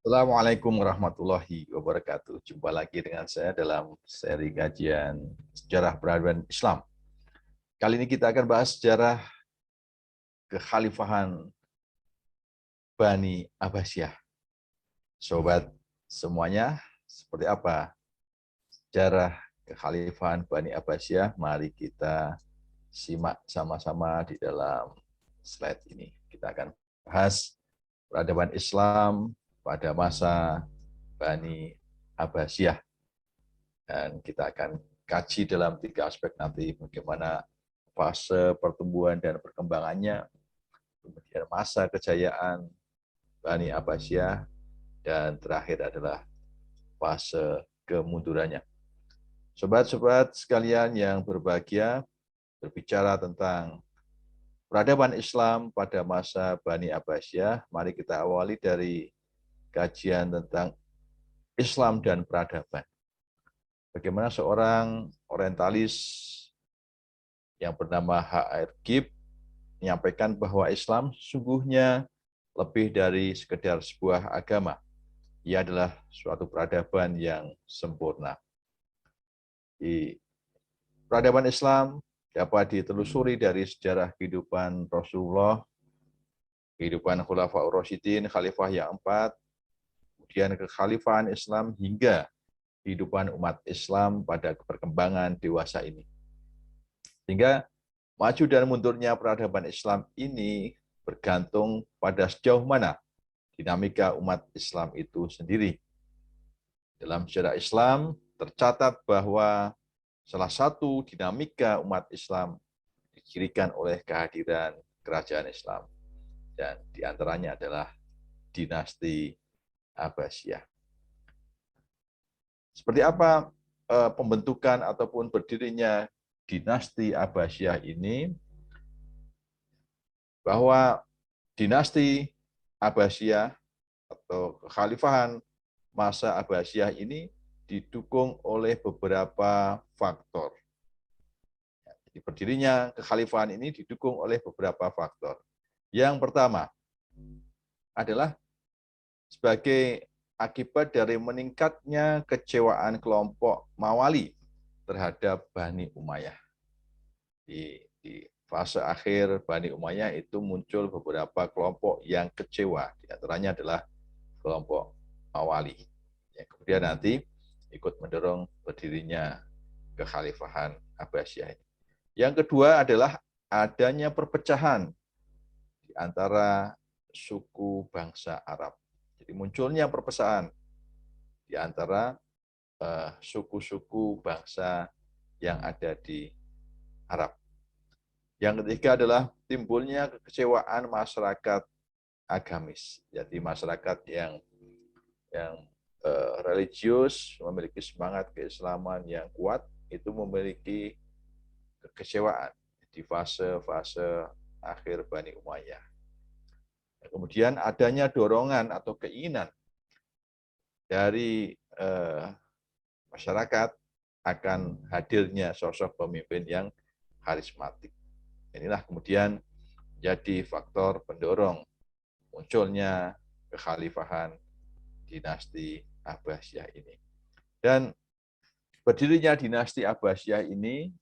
Assalamualaikum warahmatullahi wabarakatuh. Jumpa lagi dengan saya dalam seri kajian sejarah peradaban Islam. Kali ini kita akan bahas sejarah kekhalifahan Bani Abbasiyah. Sobat semuanya, seperti apa sejarah kekhalifahan Bani Abbasiyah? Mari kita simak sama-sama di dalam slide ini. Kita akan bahas peradaban Islam pada masa Bani Abbasiyah. Dan kita akan kaji dalam 3 aspek nanti, bagaimana fase pertumbuhan dan perkembangannya, kemudian masa kejayaan Bani Abbasiyah, dan terakhir adalah fase kemundurannya. Sobat-sobat sekalian yang berbahagia, berbicara tentang peradaban Islam pada masa Bani Abbasiyah, mari kita awali dari kajian tentang Islam dan peradaban. Bagaimana seorang orientalis yang bernama H.R. Gibb menyampaikan bahwa Islam sesungguhnya lebih dari sekedar sebuah agama. Ia adalah suatu peradaban yang sempurna. Di peradaban Islam dapat ditelusuri dari sejarah kehidupan Rasulullah, kehidupan Khulafaur Rasyidin, Khalifah yang keempat, kemudian kekhalifahan Islam hingga kehidupan umat Islam pada perkembangan dewasa ini. Sehingga maju dan mundurnya peradaban Islam ini bergantung pada sejauh mana dinamika umat Islam itu sendiri. Dalam sejarah Islam tercatat bahwa salah satu dinamika umat Islam dicirikan oleh kehadiran kerajaan Islam, dan diantaranya adalah dinasti Abbasiyah. Seperti apa pembentukan ataupun berdirinya dinasti Abbasiyah ini? Bahwa dinasti Abbasiyah atau kekhalifahan masa Abbasiyah ini didukung oleh beberapa faktor. Jadi berdirinya kekhalifahan ini didukung oleh beberapa faktor. Yang pertama adalah sebagai akibat dari meningkatnya kecewaan kelompok Mawali terhadap Bani Umayyah. Di fase akhir Bani Umayyah itu muncul beberapa kelompok yang kecewa. Di antaranya adalah kelompok Mawali. Yang kemudian nanti ikut mendorong berdirinya kekhalifahan Abbasiyah ini. Yang kedua adalah adanya perpecahan di antara suku bangsa Arab. Jadi munculnya perpecahan di antara suku-suku bangsa yang ada di Arab. Yang ketiga adalah timbulnya kekecewaan masyarakat agamis. Jadi masyarakat yang religius, memiliki semangat keislaman yang kuat, itu memiliki kekecewaan di fase-fase akhir Bani Umayyah. Kemudian adanya dorongan atau keinginan dari masyarakat akan hadirnya sosok pemimpin yang karismatik. Inilah kemudian jadi faktor pendorong munculnya kekhalifahan dinasti Abbasiyah ini. Dan berdirinya dinasti Abbasiyah ini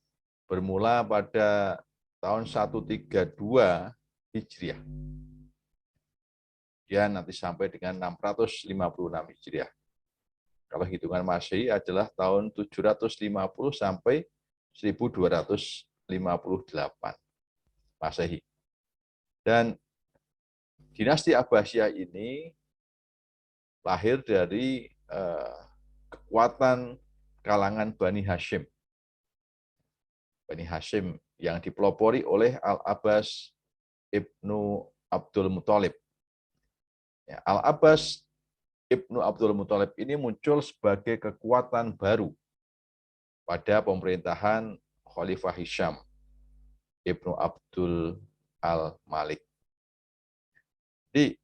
bermula pada tahun 132 Hijriah. Kemudian nanti sampai dengan 656 Hijriah. Kalau hitungan Masehi adalah tahun 750 sampai 1258 Masehi. Dan dinasti Abbasiyah ini lahir dari kekuatan kalangan Bani Hashim. Bani Hashim yang dipelopori oleh Al-Abbas Ibnu Abdul Muthalib. Ya, Al-Abbas Ibnu Abdul Muthalib ini muncul sebagai kekuatan baru pada pemerintahan Khalifah Hisham Ibnu Abdul Al-Malik. Jadi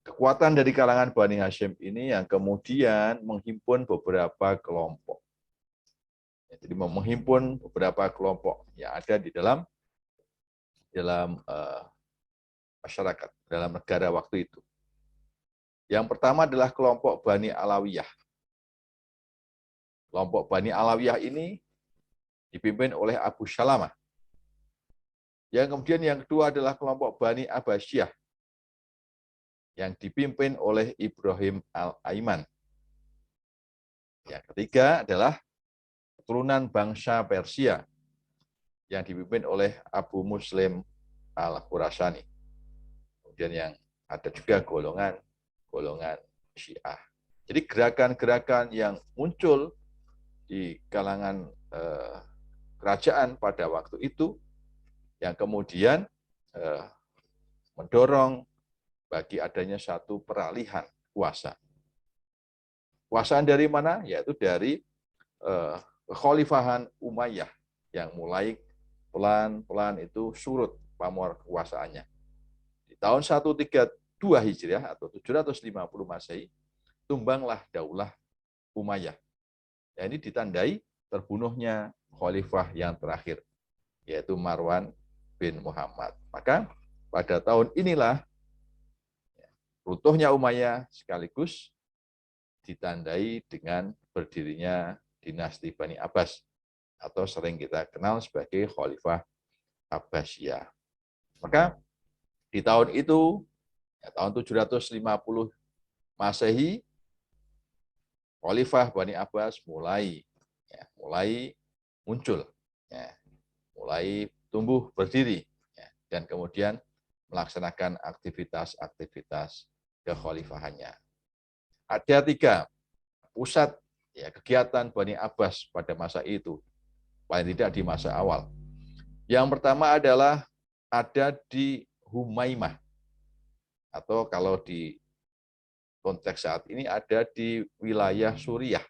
kekuatan dari kalangan Bani Hashim ini yang kemudian menghimpun beberapa kelompok. Jadi menghimpun beberapa kelompok yang ada di dalam masyarakat, dalam negara waktu itu. Yang pertama adalah kelompok Bani Alawiyah. Kelompok Bani Alawiyah ini dipimpin oleh Abu Salamah. Yang kemudian yang kedua adalah kelompok Bani Abbasiyah yang dipimpin oleh Ibrahim Al-Aiman. Yang ketiga adalah keturunan bangsa Persia yang dipimpin oleh Abu Muslim Al-Khurasani. Kemudian yang ada juga golongan Syiah. Jadi gerakan-gerakan yang muncul di kalangan kerajaan pada waktu itu yang kemudian mendorong bagi adanya satu peralihan kuasa. Kuasaan dari mana? Yaitu dari kekhalifahan Umayyah yang mulai pelan-pelan itu surut pamor kekuasaannya. Di tahun 132 Hijriah atau 750 Masehi, tumbanglah Daulah Umayyah. Ya, ini ditandai terbunuhnya khalifah yang terakhir, yaitu Marwan bin Muhammad. Maka pada tahun inilah runtuhnya Umayyah sekaligus ditandai dengan berdirinya dinasti Bani Abbas atau sering kita kenal sebagai Khalifah Abbasiyah. Maka di tahun itu, tahun 750 Masehi, Khalifah Bani Abbas mulai muncul, mulai tumbuh berdiri, dan kemudian melaksanakan aktivitas-aktivitas kekhalifahannya. Ada 3 pusat kegiatan Bani Abbas pada masa itu, paling tidak di masa awal. Yang pertama adalah ada di Humaimah, atau kalau di konteks saat ini ada di wilayah Suriah.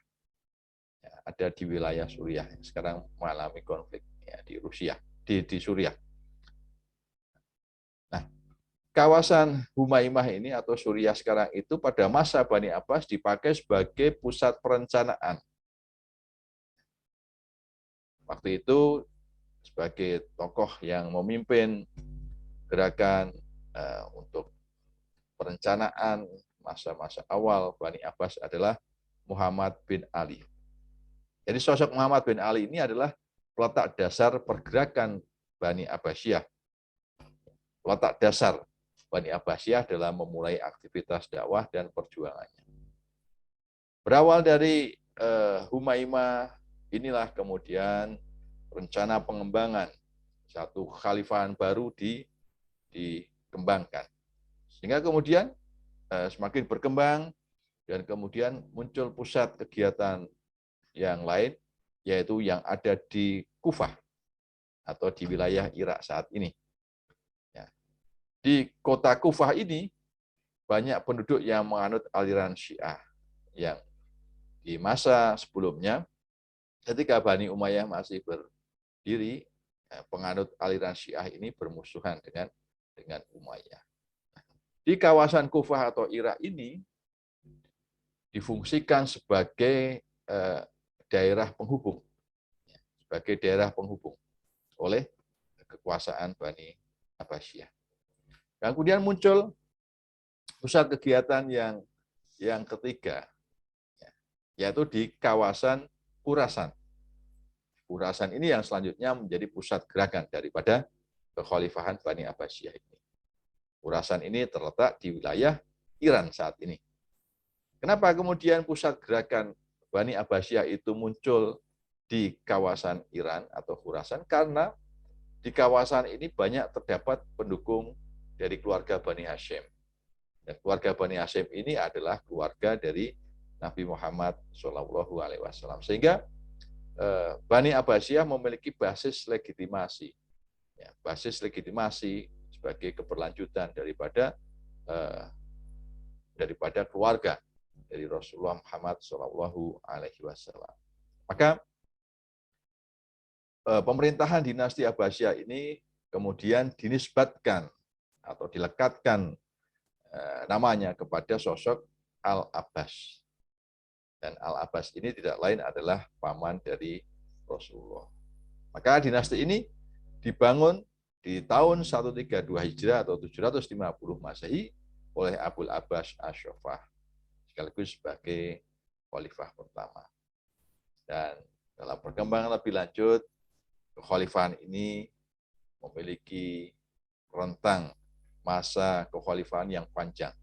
Ada di wilayah Suriah yang sekarang mengalami konflik di Rusia, di Suriah. Nah, kawasan Humaimah ini atau Suriah sekarang itu pada masa Bani Abbas dipakai sebagai pusat perencanaan. Waktu itu sebagai tokoh yang memimpin gerakan untuk perencanaan masa-masa awal Bani Abbas adalah Muhammad bin Ali. Jadi sosok Muhammad bin Ali ini adalah peletak dasar pergerakan Bani Abbasiyah. Peletak dasar Bani Abbasiyah dalam memulai aktivitas dakwah dan perjuangannya. Berawal dari Humaimah, inilah kemudian rencana pengembangan satu kekhalifahan baru dikembangkan. Sehingga kemudian semakin berkembang dan kemudian muncul pusat kegiatan yang lain, yaitu yang ada di Kufah atau di wilayah Irak saat ini. Di kota Kufah ini banyak penduduk yang menganut aliran Syiah yang di masa sebelumnya ketika Bani Umayyah masih berdiri, penganut aliran Syiah ini bermusuhan dengan Umayyah. Di kawasan Kufah atau Irak ini difungsikan sebagai daerah penghubung, oleh kekuasaan Bani Abbasiyah. Kemudian muncul pusat kegiatan yang ketiga, yaitu di kawasan Khurasan. Khurasan ini yang selanjutnya menjadi pusat gerakan daripada kekhalifahan Bani Abbasiyah ini. Khurasan ini terletak di wilayah Iran saat ini. Kenapa kemudian pusat gerakan Bani Abbasiyah itu muncul di kawasan Iran atau Khurasan? Karena di kawasan ini banyak terdapat pendukung dari keluarga Bani Hashim. Dan keluarga Bani Hashim ini adalah keluarga dari Nabi Muhammad SAW. Sehingga Bani Abbasiyah memiliki basis legitimasi, sebagai keberlanjutan daripada keluarga dari Rasulullah Muhammad SAW. Maka pemerintahan dinasti Abbasiyah ini kemudian dinisbatkan atau dilekatkan namanya kepada sosok Al-Abbas. Dan Al-Abbas ini tidak lain adalah paman dari Rasulullah. Maka dinasti ini dibangun di tahun 132 Hijriah atau 750 Masehi oleh Abul Abbas Asy'afah sekaligus sebagai khalifah pertama. Dan dalam perkembangan lebih lanjut, kekhalifahan ini memiliki rentang masa kekhalifahan yang panjang,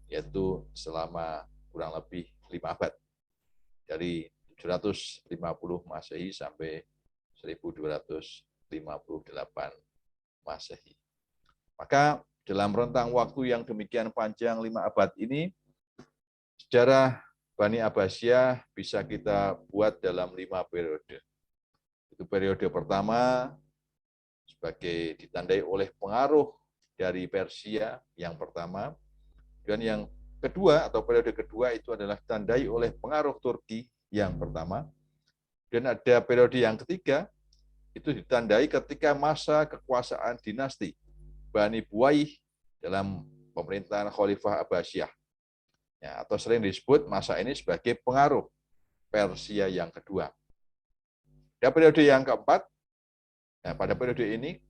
yaitu selama kurang lebih 5 abad, dari 750 Masehi sampai 1258 Masehi. Maka dalam rentang waktu yang demikian panjang 5 abad ini, sejarah Bani Abbasiyah bisa kita buat dalam 5 periode. Itu periode pertama sebagai ditandai oleh pengaruh dari Persia yang pertama, dan yang kedua atau periode kedua itu adalah ditandai oleh pengaruh Turki yang pertama, dan ada periode yang ketiga itu ditandai ketika masa kekuasaan dinasti Bani Buwaih dalam pemerintahan Khalifah Abbasiyah. Ya, atau sering disebut masa ini sebagai pengaruh Persia yang kedua. Dan periode yang keempat, nah pada periode ini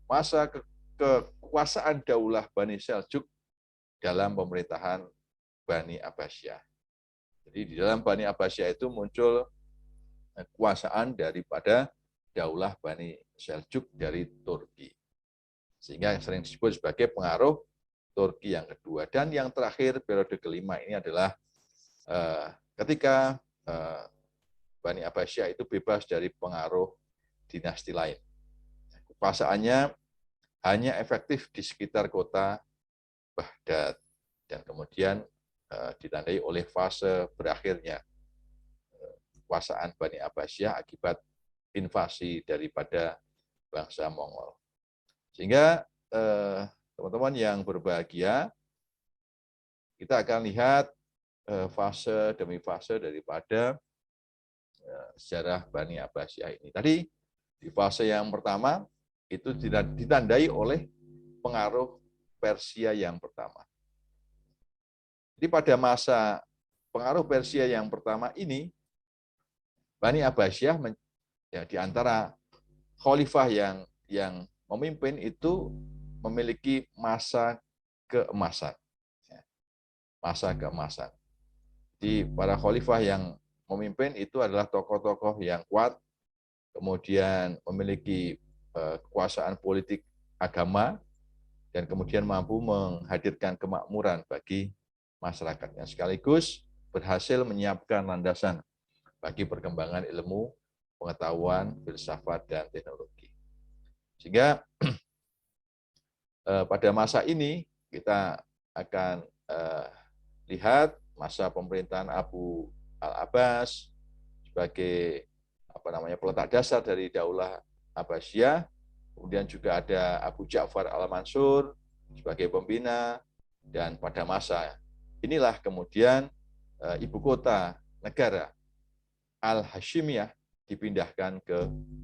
masa kekuasaan Daulah Bani Seljuk dalam pemerintahan Bani Abbasiyah. Jadi di dalam Bani Abbasiyah itu muncul kekuasaan daripada Daulah Bani Seljuk dari Turki, sehingga yang sering disebut sebagai pengaruh Turki yang kedua. Dan yang terakhir, periode kelima ini adalah ketika Bani Abbasiyah itu bebas dari pengaruh dinasti lain. Kekuasaannya hanya efektif di sekitar kota Baghdad, dan kemudian ditandai oleh fase berakhirnya kekuasaan Bani Abbasiyah akibat invasi daripada bangsa Mongol. Sehingga teman-teman yang berbahagia, kita akan lihat fase demi fase daripada sejarah Bani Abbasiyah ini. Tadi di fase yang pertama itu ditandai oleh pengaruh Persia yang pertama. Jadi pada masa pengaruh Persia yang pertama ini, Bani Abbasiyah ya, di antara khalifah yang memimpin itu memiliki masa keemasan. Masa keemasan. Di para khalifah yang memimpin itu adalah tokoh-tokoh yang kuat, kemudian memiliki kekuasaan politik agama, dan kemudian mampu menghadirkan kemakmuran bagi masyarakatnya, sekaligus berhasil menyiapkan landasan bagi perkembangan ilmu, pengetahuan, filsafat, dan teknologi. Sehingga pada masa ini kita akan lihat masa pemerintahan Abu al-Abbas sebagai peletak dasar dari Daulah Abbasiyah. Kemudian juga ada Abu Ja'far al-Mansur sebagai pembina, dan pada masa inilah kemudian ibu kota negara Al-Hashimiyah dipindahkan ke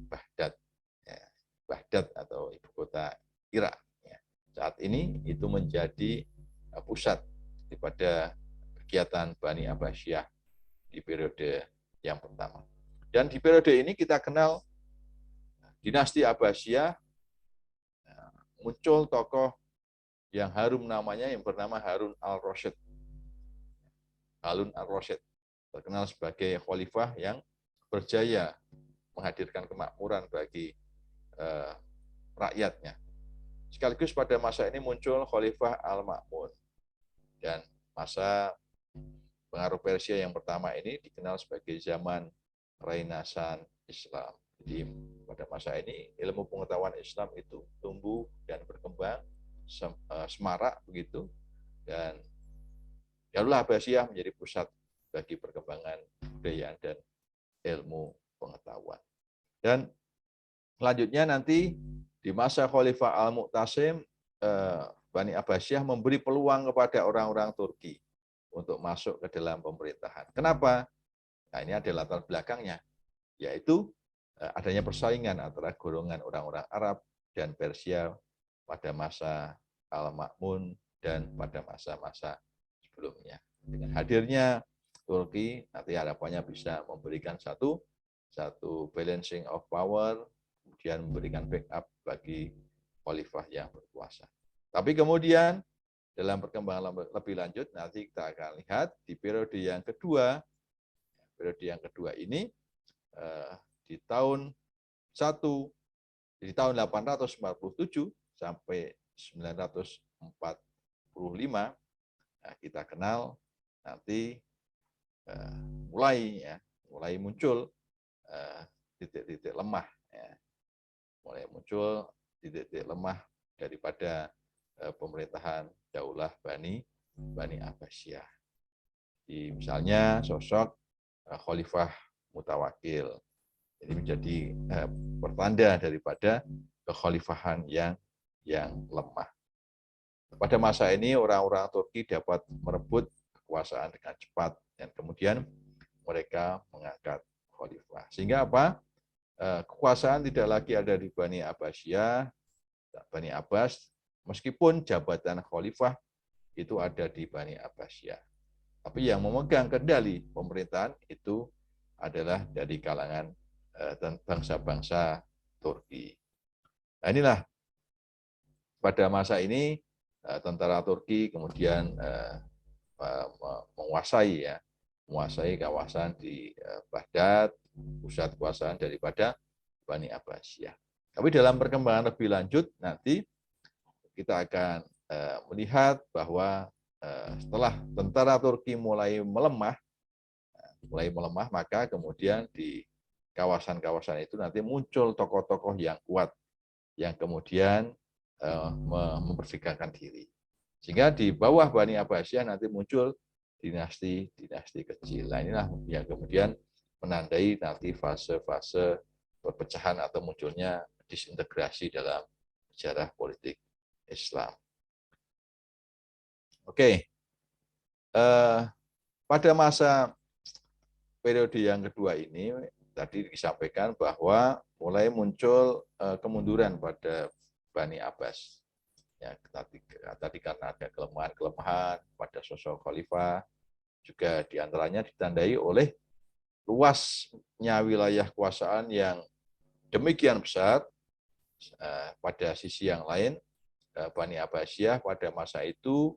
Baghdad. Baghdad atau ibu kota Irak. Saat ini itu menjadi pusat daripada kegiatan Bani Abbasiyah di periode yang pertama. Dan di periode ini kita kenal dinasti Abbasiyah, muncul tokoh yang harum namanya, yang bernama Harun al-Rasyid. Harun al-Rasyid terkenal sebagai khalifah yang berjaya menghadirkan kemakmuran bagi rakyatnya. Sekaligus pada masa ini muncul Khalifah Al-Ma'mun, dan masa pengaruh Persia yang pertama ini dikenal sebagai zaman Renaissance Islam. Jadi pada masa ini ilmu pengetahuan Islam itu tumbuh dan berkembang semarak begitu, dan Daulah Abbasiyah menjadi pusat bagi perkembangan budaya dan ilmu pengetahuan. Dan selanjutnya nanti di masa Khalifah Al-Mu'tasim, Bani Abbasiyah memberi peluang kepada orang-orang Turki untuk masuk ke dalam pemerintahan. Kenapa? Nah, ini ada latar belakangnya, yaitu adanya persaingan antara golongan orang-orang Arab dan Persia pada masa Al-Ma'mun dan pada masa-masa sebelumnya. Dengan hadirnya Turki, nanti harapannya bisa memberikan satu balancing of power, kemudian memberikan backup bagi khalifah yang berkuasa. Tapi kemudian dalam perkembangan lebih lanjut nanti kita akan lihat di periode yang kedua. Periode yang kedua ini di tahun 847 sampai 945 kita kenal nanti mulai muncul titik-titik lemah, mulai muncul titik-titik lemah daripada pemerintahan Daulah Bani Abbasiyah. Misalnya sosok Khalifah Mutawakil. Ini menjadi pertanda daripada kekhalifahan yang lemah. Pada masa ini orang-orang Turki dapat merebut kekuasaan dengan cepat dan kemudian mereka mengangkat khalifah. Sehingga apa? Kekuasaan tidak lagi ada di Bani Abbasiyah, Bani Abbas, meskipun jabatan khalifah itu ada di Bani Abbasiyah. Tapi yang memegang kendali pemerintahan itu adalah dari kalangan bangsa-bangsa Turki. Nah, inilah pada masa ini tentara Turki kemudian menguasai kawasan di Baghdad, pusat kekuasaan daripada Bani Abbasiyah. Tapi dalam perkembangan lebih lanjut nanti kita akan melihat bahwa setelah tentara Turki mulai melemah, maka kemudian di kawasan-kawasan itu nanti muncul tokoh-tokoh yang kuat yang kemudian memerdekakan diri. Sehingga di bawah Bani Abbasiyah nanti muncul dinasti-dinasti kecil. Nah, inilah yang kemudian menandai nanti fase-fase perpecahan atau munculnya disintegrasi dalam sejarah politik Islam. Oke, pada masa periode yang kedua ini tadi disampaikan bahwa mulai muncul kemunduran pada Bani Abbas. Ya, tadi karena ada kelemahan pada sosok khalifah, juga diantaranya ditandai oleh luasnya wilayah kekuasaan yang demikian besar. Pada sisi yang lain, Bani Abbasiyah pada masa itu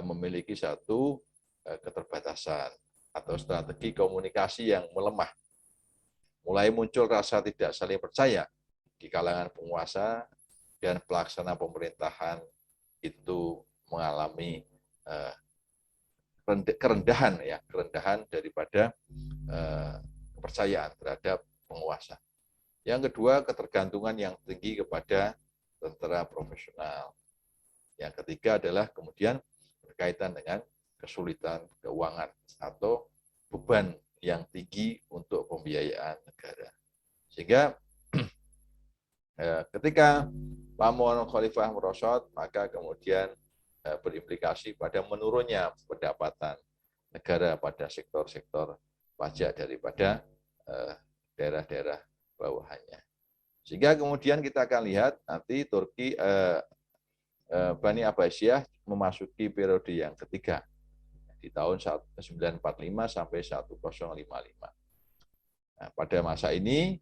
memiliki satu keterbatasan atau strategi komunikasi yang melemah. Mulai muncul rasa tidak saling percaya di kalangan penguasa dan pelaksana pemerintahan itu mengalami kerendahan daripada kepercayaan terhadap penguasa. Yang kedua, ketergantungan yang tinggi kepada tentara profesional. Yang ketiga adalah kemudian berkaitan dengan kesulitan keuangan atau beban yang tinggi untuk pembiayaan negara. Sehingga ketika pamor khalifah merosot, maka kemudian berimplikasi pada menurunnya pendapatan negara pada sektor-sektor pajak daripada daerah-daerah bawahannya. Sehingga kemudian kita akan lihat nanti Turki Bani Abbasiyah memasuki periode yang ketiga di tahun 945 sampai 1055. Nah, pada masa ini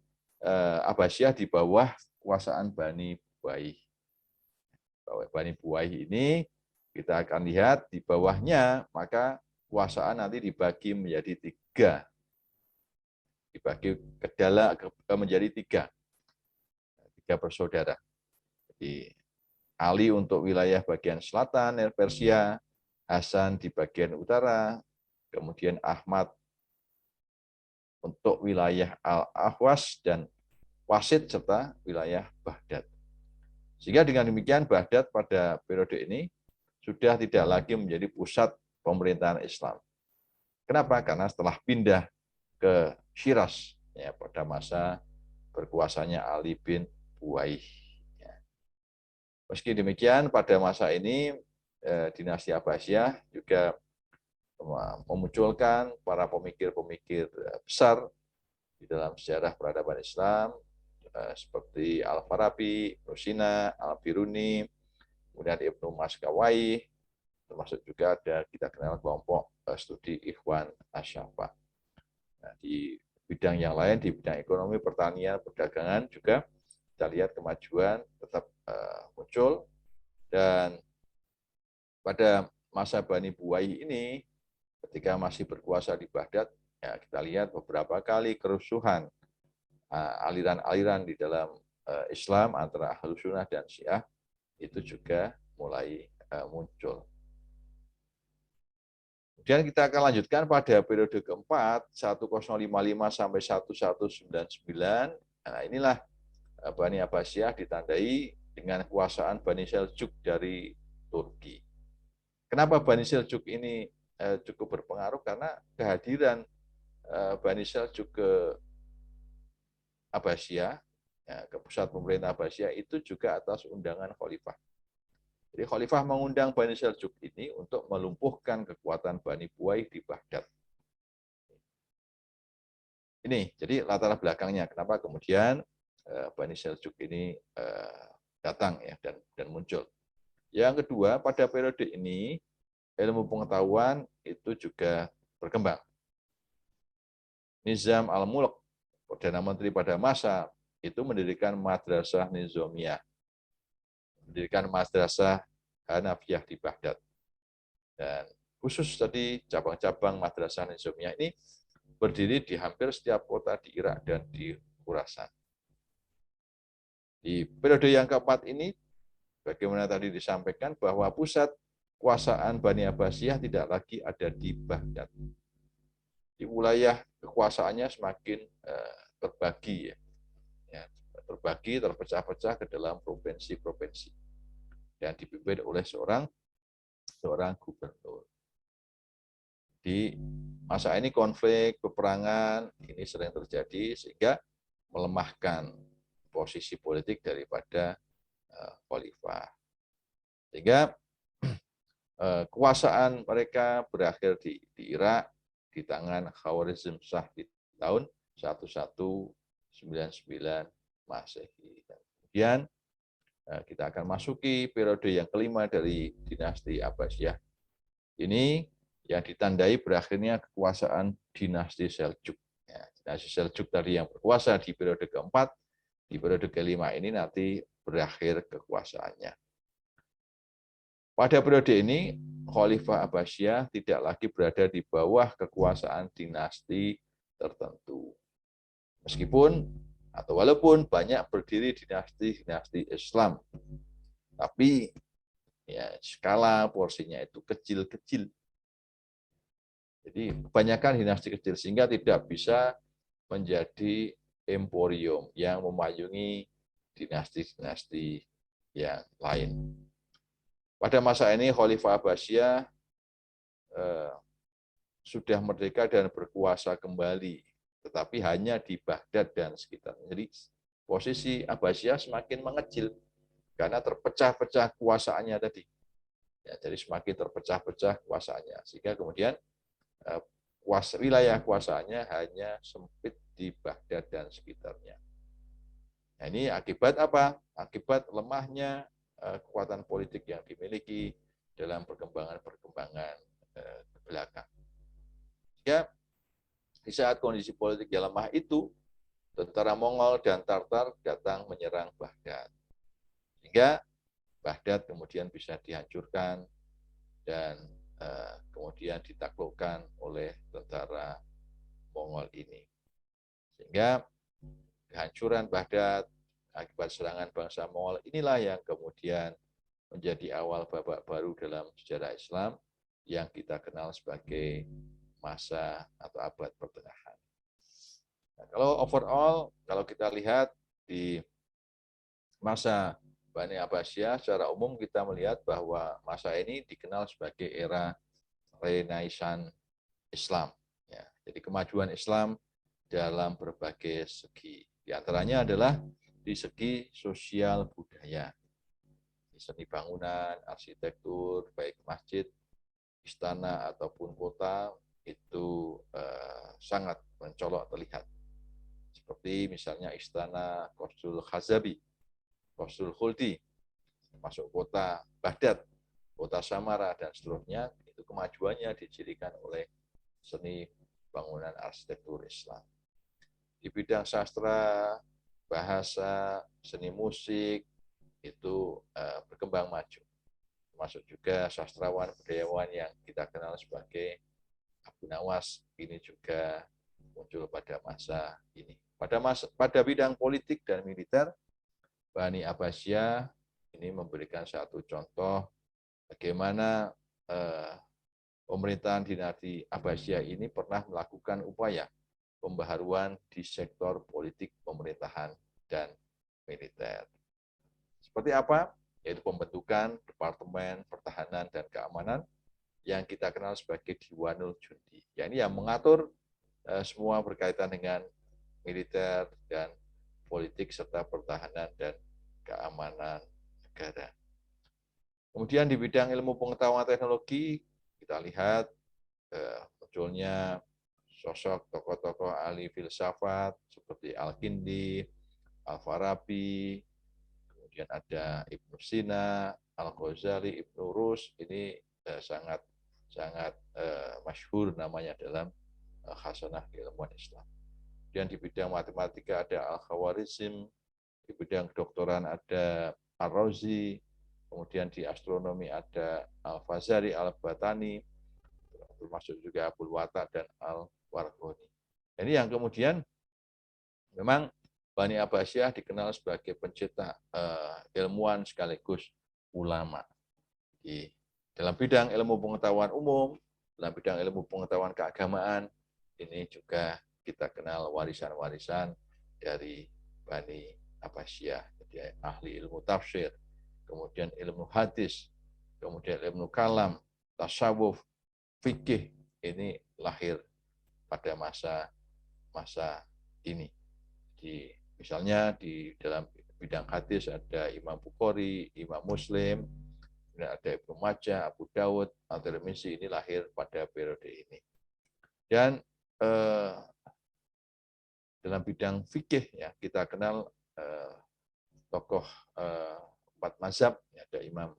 Abbasiyah di bawah kekuasaan Bani Buaih. Bani Buaih ini kita akan lihat di bawahnya, maka kekuasaan nanti dibagi menjadi tiga. Dibagi menjadi tiga bersaudara. Jadi Ali untuk wilayah bagian selatan Persia, Hasan di bagian utara, kemudian Ahmad untuk wilayah Al-Ahwas dan Wasit serta wilayah Baghdad. Sehingga dengan demikian Baghdad pada periode ini sudah tidak lagi menjadi pusat pemerintahan Islam. Kenapa? Karena setelah pindah ke Syiraz ya, pada masa berkuasanya Ali bin Buaih. Ya. Meski demikian, pada masa ini dinasti Abbasiyah juga memunculkan para pemikir-pemikir besar di dalam sejarah peradaban Islam seperti Al-Farabi, Ibnu Sina, Al-Biruni, kemudian Ibnu Maskawai, termasuk juga ada kita kenal kelompok studi Ikhwan Asyafa. Nah, di bidang yang lain, di bidang ekonomi, pertanian, perdagangan juga kita lihat kemajuan tetap muncul dan pada masa Bani Buwai ini, ketika masih berkuasa di Baghdad, ya kita lihat beberapa kali kerusuhan aliran-aliran di dalam Islam antara Ahlus Sunnah dan Syiah itu juga mulai muncul. Kemudian kita akan lanjutkan pada periode keempat, 1055 sampai 1199. Nah, inilah Bani Abbasiyah ditandai dengan kekuasaan Bani Seljuk dari Turki. Kenapa Bani Seljuk ini cukup berpengaruh? Karena kehadiran Bani Seljuk ke Abbasiyah, ya, ke pusat pemerintah Abbasiyah itu juga atas undangan khalifah. Jadi khalifah mengundang Bani Seljuk ini untuk melumpuhkan kekuatan Bani Buwai di Baghdad. Ini jadi latar belakangnya kenapa kemudian Bani Seljuk ini datang ya dan muncul. Yang kedua, pada periode ini ilmu pengetahuan itu juga berkembang. Nizam al-Mulk, Perdana Menteri pada masa itu mendirikan Madrasah Nizamiyah, mendirikan Madrasah Hanafiyah di Baghdad. Dan khusus tadi cabang-cabang Madrasah Nizamiyah ini berdiri di hampir setiap kota di Irak dan di Khurasan. Di periode yang keempat ini, bagaimana tadi disampaikan bahwa pusat kekuasaan Bani Abbasiyah tidak lagi ada di Baghdad. Di wilayah kekuasaannya semakin terbagi, terbagi, terpecah-pecah ke dalam provinsi-provinsi dan dipimpin oleh seorang gubernur. Di masa ini konflik, peperangan ini sering terjadi sehingga melemahkan posisi politik daripada khalifah. Sehingga kekuasaan mereka berakhir di Irak di tangan Khawarizm Shah di tahun 1199 Masehi. Kemudian kita akan masuki periode yang kelima dari dinasti Abbasiyah. Ini yang ditandai berakhirnya kekuasaan dinasti Seljuk. Ya, dinasti Seljuk tadi yang berkuasa di periode keempat, di periode kelima ini nanti berakhir kekuasaannya. Pada periode ini, Khalifah Abbasiyah tidak lagi berada di bawah kekuasaan dinasti tertentu. Meskipun atau walaupun banyak berdiri dinasti Islam, tapi ya skala porsinya itu kecil-kecil. Jadi kebanyakan dinasti kecil sehingga tidak bisa menjadi emporium yang memayungi dinasti-dinasti yang lain. Pada masa ini Khalifah Abbasiyah sudah merdeka dan berkuasa kembali, tetapi hanya di Baghdad dan sekitarnya. Jadi posisi Abbasiyah semakin mengecil karena terpecah-pecah kuasaannya tadi. Ya, jadi semakin terpecah-pecah kuasaannya, sehingga kemudian wilayah kuasaannya hanya sempit di Baghdad dan sekitarnya. Nah, ini akibat apa? Akibat lemahnya kekuatan politik yang dimiliki dalam perkembangan-perkembangan ke belakang. Ya, di saat kondisi politik yang lemah itu, tentara Mongol dan Tartar datang menyerang Baghdad. Sehingga Baghdad kemudian bisa dihancurkan dan kemudian ditaklukkan oleh tentara Mongol ini. Sehingga kehancuran Baghdad akibat serangan bangsa Mongol inilah yang kemudian menjadi awal babak baru dalam sejarah Islam yang kita kenal sebagai masa atau abad pertengahan. Nah, kalau overall, kalau kita lihat di masa Bani Abbasiyah, secara umum kita melihat bahwa masa ini dikenal sebagai era Renaissance Islam. Ya, jadi kemajuan Islam dalam berbagai segi. Di antaranya adalah di segi sosial budaya, seni bangunan, arsitektur, baik masjid, istana ataupun kota itu sangat mencolok terlihat. Seperti misalnya istana Qasrul Khazabi, Qasrul Khuldi, masuk kota Baghdad, kota Samara dan seterusnya, itu kemajuannya dicirikan oleh seni bangunan arsitektur Islam. Di bidang sastra, bahasa, seni musik itu berkembang maju. termasuk juga sastrawan budayawan yang kita kenal sebagai Abu Nawas, ini juga muncul pada masa ini. Pada bidang politik dan militer, Bani Abbasiyah ini memberikan satu contoh bagaimana pemerintahan dinasti Abbasiyah ini pernah melakukan upaya pembaharuan di sektor politik pemerintahan dan militer. Seperti apa? Yaitu pembentukan Departemen Pertahanan dan Keamanan yang kita kenal sebagai Diwanul Jundi. Ya, ini yang mengatur semua berkaitan dengan militer dan politik serta pertahanan dan keamanan negara. Kemudian di bidang ilmu pengetahuan teknologi, kita lihat munculnya sosok tokoh-tokoh ahli filsafat seperti Al-Kindi, Al-Farabi, kemudian ada Ibnu Sina, Al-Ghazali, Ibnu Rus, ini sangat masyhur namanya dalam khasanah ilmuwan Islam. Dan di bidang matematika ada Al-Khawarizm, di bidang kedokteran ada Ar-Razi, kemudian di astronomi ada Al-Fazari, Al-Batani, termasuk juga Abul Wata dan Al-Warqoni. Ini yang kemudian memang Bani Abbasiyah dikenal sebagai pencetak ilmuwan sekaligus ulama. Di dalam bidang ilmu pengetahuan umum, dalam bidang ilmu pengetahuan keagamaan, ini juga kita kenal warisan-warisan dari Bani Abbasiyah. Jadi ahli ilmu tafsir, kemudian ilmu hadis, kemudian ilmu kalam, tasawuf, fikih, ini lahir pada masa ini. Misalnya di dalam bidang hadis ada Imam Bukhari, Imam Muslim, ada Ibnu Majah, Abu Dawud, At-Tirmidzi, ini lahir pada periode ini. Dan dalam bidang fikih ya kita kenal tokoh 4 mazhab, ada Imam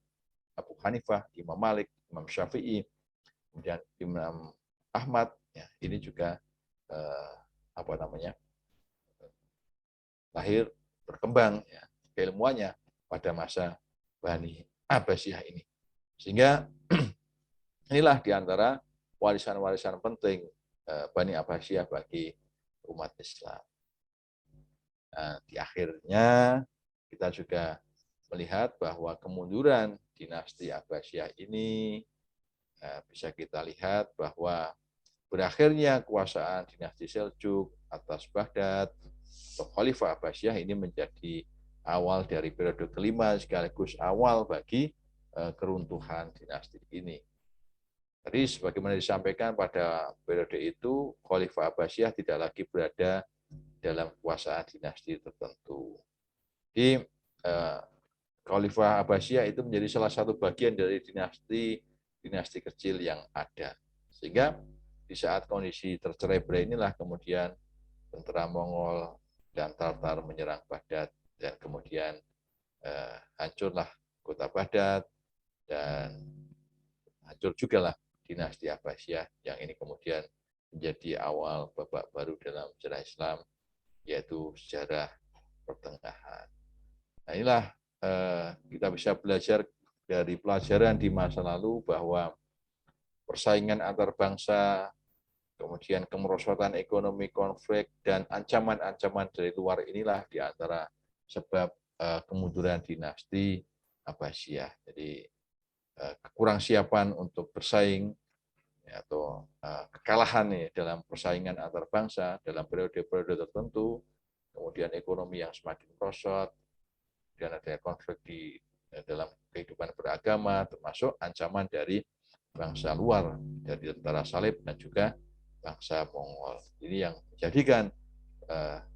Abu Hanifah, Imam Malik, Imam Syafi'i, kemudian Imam Ahmad, ya, ini juga lahir berkembang ya, keilmuannya pada masa Bani Abbasiyah ini. Sehingga inilah diantara warisan-warisan penting Bani Abbasiyah bagi umat Islam. Nah, di akhirnya kita juga melihat bahwa kemunduran dinasti Abbasiyah ini bisa kita lihat bahwa berakhirnya kekuasaan dinasti Seljuk atas Baghdad atau Khalifah Abbasiyah ini menjadi awal dari periode kelima sekaligus awal bagi keruntuhan dinasti ini. Tadi sebagaimana disampaikan pada periode itu Khalifah Abbasiyah tidak lagi berada dalam kekuasaan dinasti tertentu. Jadi Khalifah Abbasiyah itu menjadi salah satu bagian dari dinasti kecil yang ada. Sehingga di saat kondisi tercerai-berai inilah kemudian tentara Mongol dan Tartar menyerang Baghdad dan kemudian hancurlah kota Baghdad dan hancur juga lah dinasti Abbasiyah yang ini kemudian menjadi awal babak baru dalam sejarah Islam, yaitu sejarah pertengahan. Nah inilah kita bisa belajar dari pelajaran di masa lalu bahwa persaingan antar bangsa, kemudian kemerosotan ekonomi, konflik, dan ancaman-ancaman dari luar inilah di antara sebab kemunduran dinasti Abbasiyah. Jadi kekurangsiapan untuk bersaing atau kekalahan dalam persaingan antar bangsa dalam periode-periode tertentu, kemudian ekonomi yang semakin merosot, dan ada konflik di dalam kehidupan beragama, termasuk ancaman dari bangsa luar, dari tentara salib dan juga bangsa Mongol. Ini yang menjadikan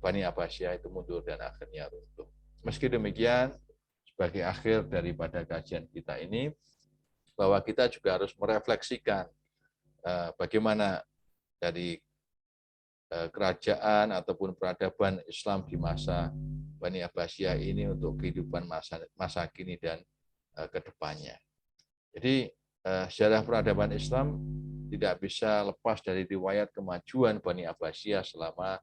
Bani Abbasiyah itu mundur dan akhirnya runtuh. Meski demikian, sebagai akhir daripada kajian kita ini, bahwa kita juga harus merefleksikan bagaimana dari kerajaan ataupun peradaban Islam di masa Bani Abbasiyah ini untuk kehidupan masa kini dan kedepannya. Jadi sejarah peradaban Islam tidak bisa lepas dari riwayat kemajuan Bani Abbasiyah selama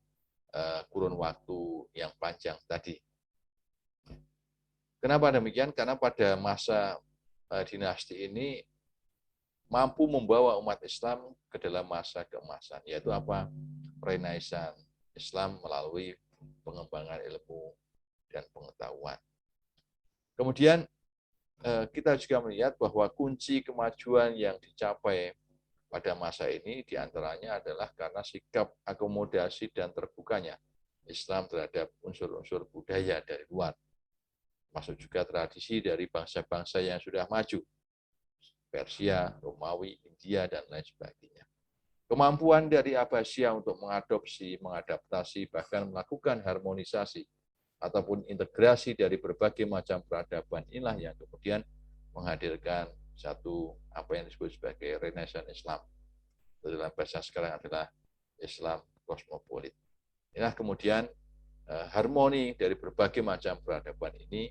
kurun waktu yang panjang tadi. Kenapa demikian? Karena pada masa dinasti ini mampu membawa umat Islam ke dalam masa keemasan, yaitu apa? Renaissance Islam melalui pengembangan ilmu dan pengetahuan. Kemudian kita juga melihat bahwa kunci kemajuan yang dicapai pada masa ini diantaranya adalah karena sikap akomodasi dan terbukanya Islam terhadap unsur-unsur budaya dari luar, masuk juga tradisi dari bangsa-bangsa yang sudah maju, Persia, Romawi, India, dan lain sebagainya. Kemampuan dari Abbasiyah untuk mengadopsi, mengadaptasi, bahkan melakukan harmonisasi ataupun integrasi dari berbagai macam peradaban inilah yang kemudian menghadirkan satu apa yang disebut sebagai Renaissance Islam. Dalam bahasa sekarang adalah Islam kosmopolit. Inilah kemudian harmoni dari berbagai macam peradaban ini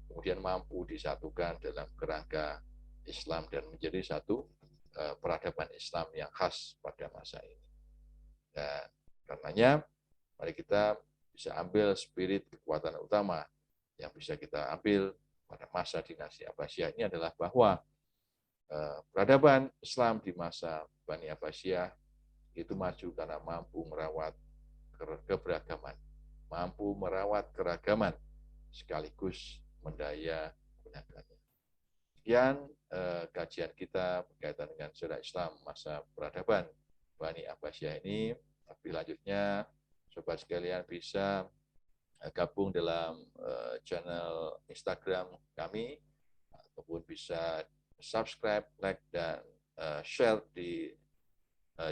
kemudian mampu disatukan dalam kerangka Islam dan menjadi satu peradaban Islam yang khas pada masa ini. Dan karenanya mari kita bisa ambil spirit kekuatan utama yang bisa kita ambil pada masa dinasti Abbasiyah ini adalah bahwa peradaban Islam di masa Bani Abbasiyah itu maju karena mampu merawat keberagaman, mampu merawat keragaman, sekaligus mendaya gunakannya. Sekian kajian kita berkaitan dengan sejarah Islam masa peradaban Bani Abbasiyah ini. Lebih lanjutnya, sobat sekalian bisa gabung dalam channel Instagram kami, ataupun bisa subscribe, like, dan share di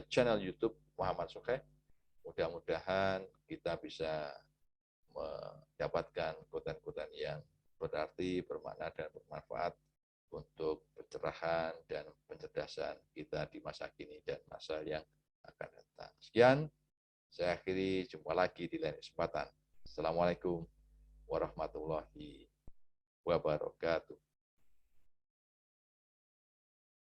channel YouTube Muhammad Sokeh. Mudah-mudahan kita bisa mendapatkan konten-konten yang berarti, bermakna, dan bermanfaat untuk pencerahan dan pencerdasan kita di masa kini dan masa yang akan datang. Sekian, saya akhiri, jumpa lagi di lain kesempatan. Assalamualaikum warahmatullahi wabarakatuh.